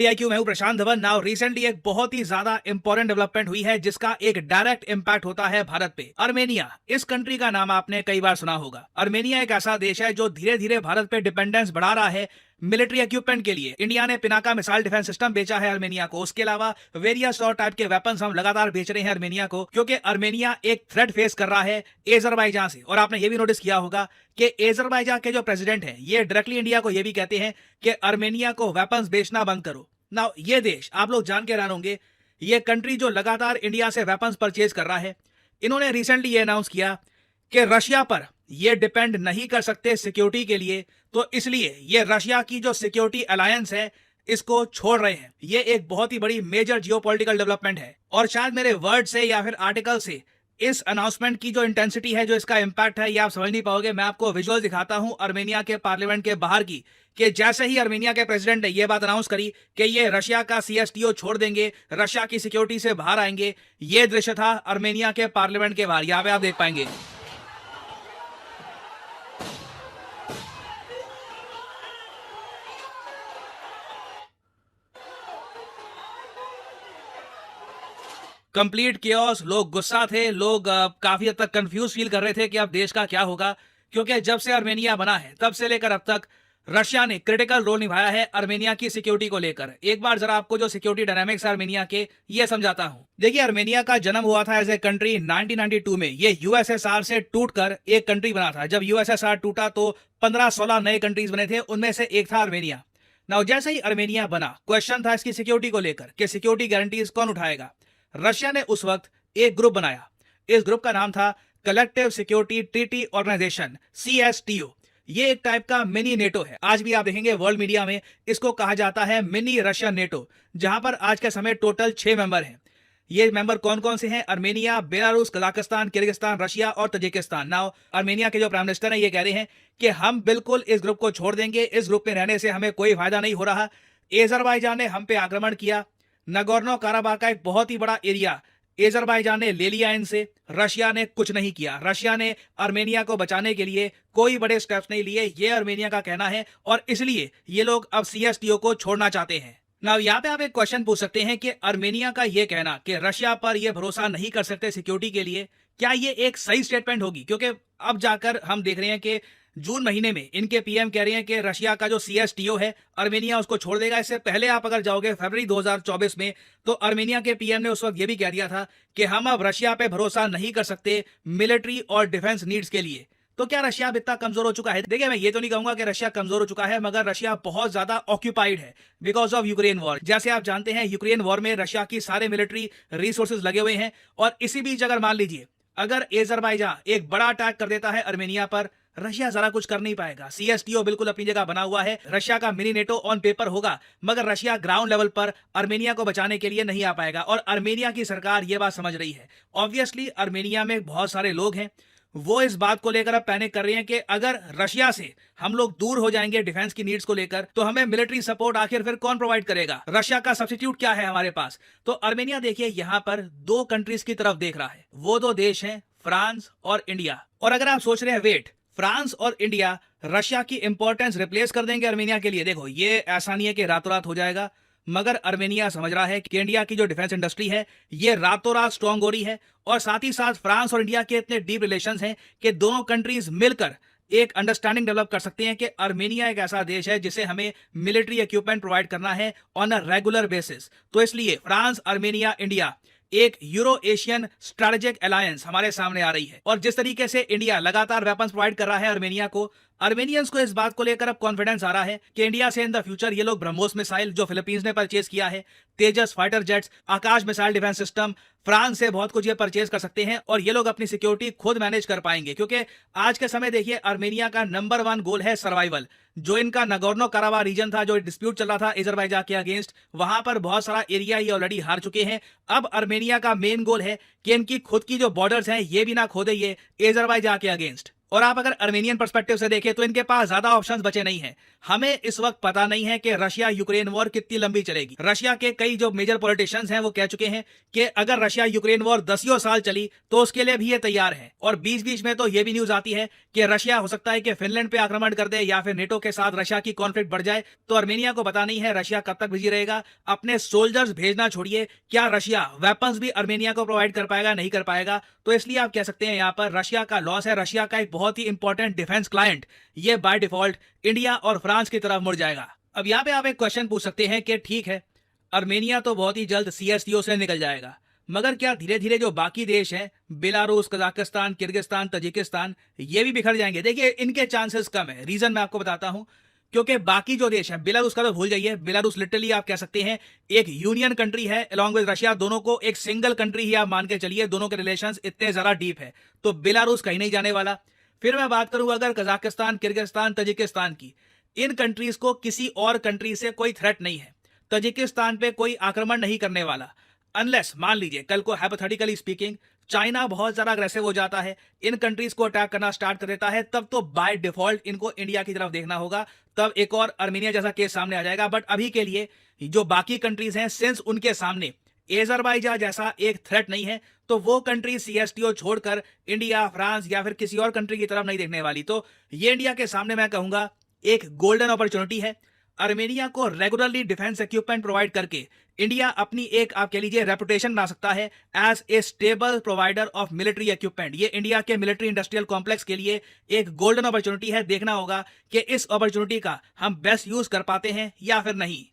टीआईक्यू मैं हूं प्रशांत Dhawan. Now recently एक बहुत ही ज्यादा इंपॉर्टेंट डेवलपमेंट हुई है जिसका एक डायरेक्ट इंपैक्ट होता है भारत पे। अर्मेनिया, इस कंट्री का नाम आपने कई बार सुना होगा। अर्मेनिया एक ऐसा देश है जो धीरे धीरे भारत पे डिपेंडेंस बढ़ा रहा है मिलिट्री इक्विपमेंट के लिए। इंडिया ने पिनाका मिसाइल डिफेंस सिस्टम बेचा है अर्मेनिया को। उसके अलावा वेरियस और टाइप के वेपन्स हम लगातार बेच रहे हैं अर्मेनिया को, क्योंकि अर्मेनिया एक थ्रेट फेस कर रहा है एजरबाईजान से। और आपने ये भी नोटिस किया होगा कि एजरबाईजान के जो प्रेसिडेंट हैं ये डायरेक्टली इंडिया को ये भी कहते हैं कि अर्मेनिया को वेपन्स बेचना बंद करो। नाउ ये देश आप लोग जान के हैरान होंगे, ये कंट्री जो लगातार इंडिया से वेपन्स परचेज कर रहा है, इन्होंने रिसेंटली ये अनाउंस किया कि रशिया पर ये डिपेंड नहीं कर सकते सिक्योरिटी के लिए, तो इसलिए ये रशिया की जो सिक्योरिटी अलायंस है इसको छोड़ रहे हैं। ये एक बहुत ही बड़ी मेजर जियोपॉलिटिकल डेवलपमेंट है और शायद मेरे वर्ड से या फिर आर्टिकल से इस अनाउंसमेंट की जो इंटेंसिटी है, जो इसका इंपैक्ट है, ये आप समझ नहीं पाओगे। मैं आपको विजुअल दिखाता हूं अर्मेनिया के पार्लियामेंट के बाहर की, कि जैसे ही अर्मेनिया के प्रेसिडेंट ने यह बात अनाउंस करी कि ये रशिया का सीएसटीओ छोड़ देंगे, रशिया की सिक्योरिटी से बाहर आएंगे, ये दृश्य था अर्मेनिया के पार्लियामेंट के बाहर। यहां पे आप देख पाएंगे। कंप्लीट केओस, लोग गुस्सा थे, लोग काफी हद तक कंफ्यूज फील कर रहे थे कि अब देश का क्या होगा, क्योंकि जब से अर्मेनिया बना है तब से लेकर अब तक रशिया ने क्रिटिकल रोल निभाया है अर्मेनिया की सिक्योरिटी को लेकर। एक बार जरा आपको जो सिक्योरिटी डायनामिक्स है अर्मेनिया के, ये समझाता हूं। देखिए, अर्मेनिया का जन्म हुआ था एज ए कंट्री 1992 में। ये यूएसएसआर से टूटकर एक कंट्री बना था। जब यूएसएसआर टूटा तो 15-16 नए कंट्रीज बने थे, उनमें से एक था अर्मेनिया। नाउ जैसे ही अर्मेनिया बना, क्वेश्चन था इसकी सिक्योरिटी को लेकर कि सिक्योरिटी गारंटीज कौन उठाएगा। रशिया ने उस वक्त एक ग्रुप बनाया। इस ग्रुप का नाम था collective security treaty organisation, CSTO। ये एक टाइप का मिनी नेटो है। आज भी आप देखेंगे वर्ल्ड मीडिया में इसको कहा जाता है मिनी रशियन नेटो, जहां पर आज के समय टोटल 6 मेंबर हैं। ये मेंबर कौन कौन से हैं? Armenia, Belarus, Kazakhstan, Kyrgyzstan, Russia और तजिकिस्तान। नाउ अर्मेनिया के जो प्राइम मिनिस्टर हैं ये कह रहे हैं कि हम बिल्कुल इस ग्रुप को छोड़ देंगे, इस ग्रुप में रहने से हमें कोई फायदा नहीं हो रहा। एजरबाईजान ने हम पे आक्रमण किया, नगोर्नो काराबाख का एक बहुत ही बड़ा एरिया एजरबाईजान ने ले लिया इनसे। रशिया ने कुछ नहीं किया। रशिया ने अर्मेनिया को बचाने के लिए कोई बड़े स्टेप्स नहीं लिए, ये अर्मेनिया का कहना है, और इसलिए ये लोग अब CSTO को छोड़ना चाहते हैं। नाउ यहाँ पे आप एक क्वेश्चन पूछ सकते हैं कि अर्मेनिया का ये कहना कि रशिया पर ये भरोसा नहीं कर सकते सिक्योरिटी के लिए, क्या ये एक सही स्टेटमेंट होगी? क्योंकि अब जाकर हम देख रहे हैं कि जून महीने में इनके पीएम कह रहे हैं कि रशिया का जो CSTO है अर्मेनिया उसको छोड़ देगा। इससे पहले आप अगर जाओगे फरवरी 2024 में, तो अर्मेनिया के पीएम ने उस वक्त ये भी कह दिया था कि हम अब रशिया पे भरोसा नहीं कर सकते मिलिट्री और डिफेंस नीड्स के लिए। तो क्या रशिया अब इतना कमजोर हो चुका है? देखिए, मैं ये तो नहीं कहूंगा कि रशिया कमजोर हो चुका है, मगर रशिया बहुत ज्यादा ऑक्यूपाइड है बिकॉज ऑफ यूक्रेन वॉर। जैसे आप जानते हैं, यूक्रेन वॉर में रशिया की सारे मिलिट्री रिसोर्सेज लगे हुए हैं, और इसी बीच अगर मान लीजिए अगर एजरबाईजान एक बड़ा अटैक कर देता है अर्मेनिया पर, रशिया जरा कुछ कर नहीं पाएगा। CSTO बिल्कुल अपनी जगह बना हुआ है, रशिया का मिनी नेटो ऑन पेपर होगा, मगर रशिया ग्राउंड लेवल पर अर्मेनिया को बचाने के लिए नहीं आ पाएगा। और अर्मेनिया की सरकार ये बात समझ रही है। ऑब्वियसली अर्मेनिया में बहुत सारे लोग हैं, वो इस बात को लेकर अब पैनिक कर रहे हैं कि अगर रशिया से हम लोग दूर हो जाएंगे डिफेंस की नीड्स को लेकर, तो हमें मिलिट्री सपोर्ट आखिर फिर कौन प्रोवाइड करेगा? रशिया का सब्स्टिट्यूट क्या है हमारे पास? तो अर्मेनिया देखिए यहां पर 2 कंट्रीज की तरफ देख रहा है। वो 2 देश हैं फ्रांस और इंडिया। और अगर आप सोच रहे हैं वेट, फ्रांस और इंडिया रशिया की इंपॉर्टेंस रिप्लेस कर देंगे अर्मेनिया के लिए, देखो ये ऐसा नहीं है कि रातों रात हो जाएगा, मगर अर्मेनिया समझ रहा है कि इंडिया की जो डिफेंस इंडस्ट्री है ये रातों रात स्ट्रांग हो रही है। और साथ ही साथ फ्रांस और इंडिया के इतने डीप रिलेशंस हैं कि दोनों कंट्रीज मिलकर एक अंडरस्टैंडिंग डेवलप कर सकते हैं कि अर्मेनिया एक ऐसा देश है जिसे हमें मिलिट्री इक्विपमेंट प्रोवाइड करना है ऑन अ रेगुलर बेसिस। तो इसलिए फ्रांस, अर्मेनिया, इंडिया एक यूरो एशियन स्ट्रेटेजिक अलायंस हमारे सामने आ रही है। और जिस तरीके से इंडिया लगातार वेपन्स प्रोवाइड कर रहा है अर्मेनिया को, अर्मेनियंस को इस बात को लेकर अब कॉन्फिडेंस आ रहा है कि इंडिया से इन द फ्यूचर ये लोग ब्रह्मोस मिसाइल जो फिलीपींस ने परचेज किया है, तेजस फाइटर जेट्स, आकाश मिसाइल डिफेंस सिस्टम, फ्रांस से बहुत कुछ ये परचेज कर सकते हैं और ये लोग अपनी सिक्योरिटी खुद मैनेज कर पाएंगे। क्योंकि आज के समय देखिए अर्मेनिया का नंबर 1 गोल है सर्वाइवल। जो इनका नगोर्नो काराबाख रीजन था, जो डिस्प्यूट चल रहा था एजरबाईजान के अगेंस्ट, वहां पर बहुत सारा एरिया ये ऑलरेडी हार चुके हैं। अब अर्मेनिया का मेन गोल है कि इनकी खुद की जो बॉर्डर्स हैं ये भी ना खो दे ये एजरबाईजान के अगेंस्ट। और आप अगर अर्मेनियन पर्सपेक्टिव से देखें तो इनके पास ज्यादा ऑप्शंस बचे नहीं हैं। हमें इस वक्त पता नहीं है कि रशिया यूक्रेन वॉर कितनी लंबी चलेगी। रशिया के कई जो मेजर पॉलिटिशियंस हैं वो कह चुके हैं कि अगर रशिया यूक्रेन वॉर 10 साल चली तो उसके लिए भी ये तैयार है। और बीच बीच में तो ये भी न्यूज आती है कि रशिया हो सकता है कि फिनलैंड पे आक्रमण कर दे या फिर नेटो के साथ रशिया की कॉन्फ्लिक्ट बढ़ जाए। तो अर्मेनिया को पता नहीं है रशिया कब तक बिजी रहेगा। अपने सोल्जर्स भेजना छोड़िए, क्या रशिया वेपन्स भी अर्मेनिया को प्रोवाइड कर पाएगा? नहीं कर पाएगा। तो इसलिए आप कह सकते हैं यहाँ पर रशिया का लॉस है। रशिया का एक बहुत ही इंपॉर्टेंट डिफेंस क्लाइंट ये बाय डिफॉल्ट इंडिया और फ्रांस की तरफ मुड़ जाएगा। अब यहाँ पे आप एक क्वेश्चन पूछ सकते हैं कि ठीक है, अर्मेनिया तो बहुत ही जल्द सीएसटीओ से निकल जाएगा, मगर क्या धीरे धीरे जो बाकी देश हैं, बेलारूस, कजाकिस्तान, किर्गिस्तान, तजिकिस्तान, ये भी बिखर जाएंगे? देखिए इनके चांसेस कम है। रीजन मैं आपको बताता हूं, क्योंकि बाकी जो देश हैं, बेलारूस का तो भूल जाइए। बेलारूस लिटरली आप कह सकते हैं एक यूनियन कंट्री है अलॉन्ग विद रशिया। दोनों को एक सिंगल कंट्री ही आप मान के चलिए। दोनों के रिलेशंस इतने ज्यादा डीप है, तो बेलारूस कहीं नहीं जाने वाला। फिर मैं बात करूं अगर कजाकिस्तान, किर्गिस्तान, तजिकिस्तान की, इन कंट्रीज को किसी और कंट्री से कोई थ्रेट नहीं है। तजिकिस्तान पे कोई आक्रमण नहीं करने वाला, अनलेस मान लीजिए कल को हाइपोथेटिकली स्पीकिंग चाइना बहुत ज्यादा अग्रेसिव हो जाता है, इन कंट्रीज को अटैक करना स्टार्ट कर देता है, तब तो बाय डिफॉल्ट इनको इंडिया की तरफ देखना होगा। तब एक और अर्मेनिया जैसा केस सामने आ जाएगा। बट अभी के लिए जो बाकी कंट्रीज हैं, सिंस उनके सामने एजरबाईजान जैसा एक थ्रेट नहीं है, तो वो कंट्री सीएसटीओ छोड़कर इंडिया, फ्रांस या फिर किसी और कंट्री की तरफ नहीं देखने वाली। तो ये इंडिया के सामने मैं कहूंगा एक गोल्डन अपॉर्चुनिटी है। अर्मेनिया को रेगुलरली डिफेंस इक्विपमेंट प्रोवाइड करके इंडिया अपनी एक आप कह लीजिए रेपुटेशन बना सकता है as a stable provider of military equipment. ये इंडिया के मिलिट्री इंडस्ट्रियल कॉम्प्लेक्स के लिए एक गोल्डन अपॉर्चुनिटी है। देखना होगा कि इस अपॉर्चुनिटी का हम बेस्ट यूज कर पाते हैं या फिर नहीं।